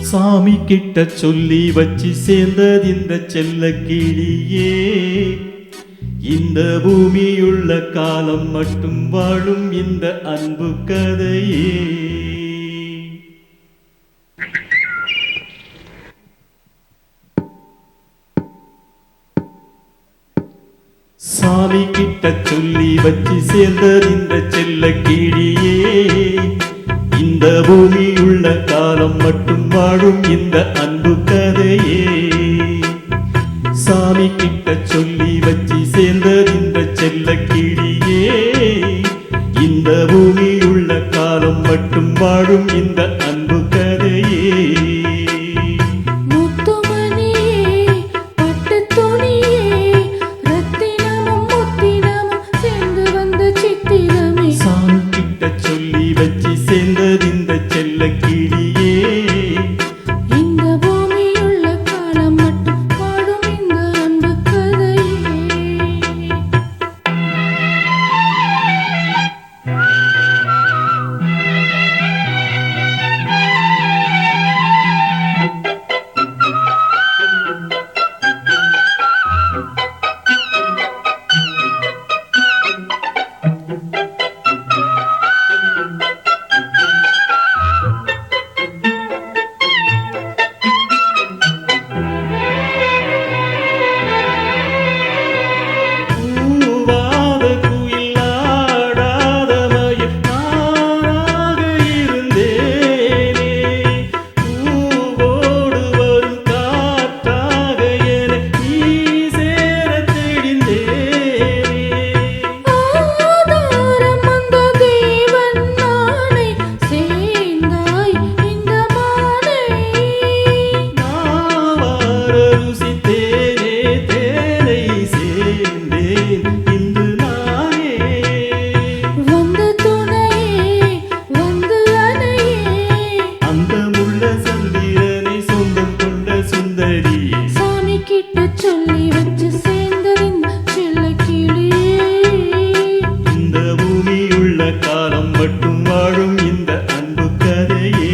சாமி கிட்ட சொல்லி வச்சு சேர்ந்தது இந்த செல்ல கிளியே. இந்த பூமியுள்ள காலம் மட்டும் வாழும் இந்த அன்பு கதையே. சாமி கிட்ட சொல்லி வச்சு சேர்ந்தது இந்த செல்ல கிளியே. இந்த பூமியுள்ள காலம் மட்டும் வாழும் இந்த அன்பு கதையே. சாமி கிட்ட சொல்லி வச்சு சேர்ந்தது இந்த செல்ல கிளியே. இந்த பூமியுள்ள காலம் மட்டும் வாழும் இந்த அன்பு கதையே. சொல்லி வச்சு சேர்ந்தது இந்த செல்ல கிளியே. இந்த பூமியுள்ள காலம் மட்டும் வாழும் இந்த அன்பு கதையே. காலம் மட்டும் வாழும் இந்த அன்பு கதையே.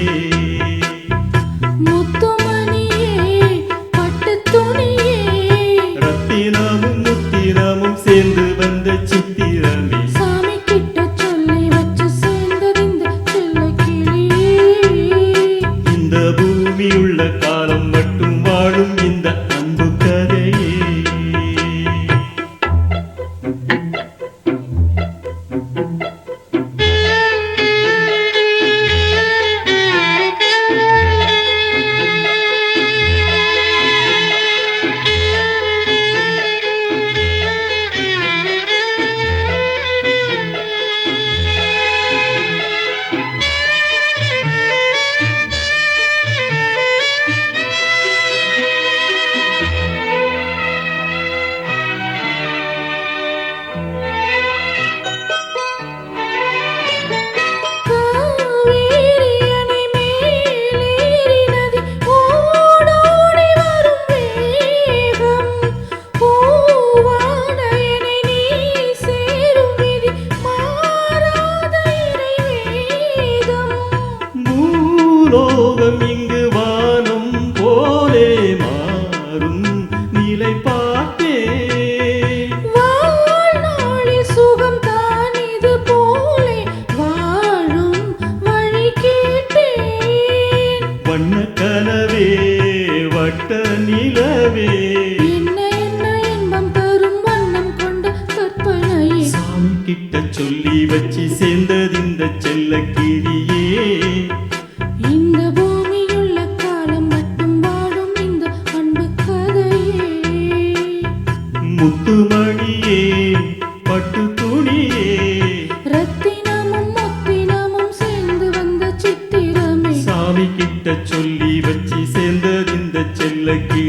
முத்துமணியே பட்டு துணியே ரத்தினமும் முத்தினமும் சேர்ந்து வந்த சித்திரமே. சாமி கிட்ட சொல்லி வச்சு சேர்ந்தது இந்த செல்ல கிளியே. இந்த பூமியுள்ள காலம் மட்டும் வாழும் இந்த அன்பு கதையே. லோகம் இங்கு வானம் போலே மாறும் நிலை பார்த்தே. வாழ்நாளில் சுகம் தான் இது போலே வாழும் வழி கேட்டேன். வண்ண கனவே வட்ட நிலவே என்ன என்ன இன்பம் தரும் வண்ணம் கொண்ட கற்பனையே. சாமி கிட்ட சொல்லி வச்சு சேர்ந்தது இந்த செல்ல கிளியே. இந்த பூமியுள்ள காலம் மட்டும் வாழும் இந்த அன்பு கதையே. முத்துமணியே பட்டு துணியே ரத்தினமும் முத்தினமும் சேர்ந்து வந்த சித்திரமே. சாமி கிட்ட சொல்லி வச்சு சேர்ந்தது இந்த செல்ல கிளியே.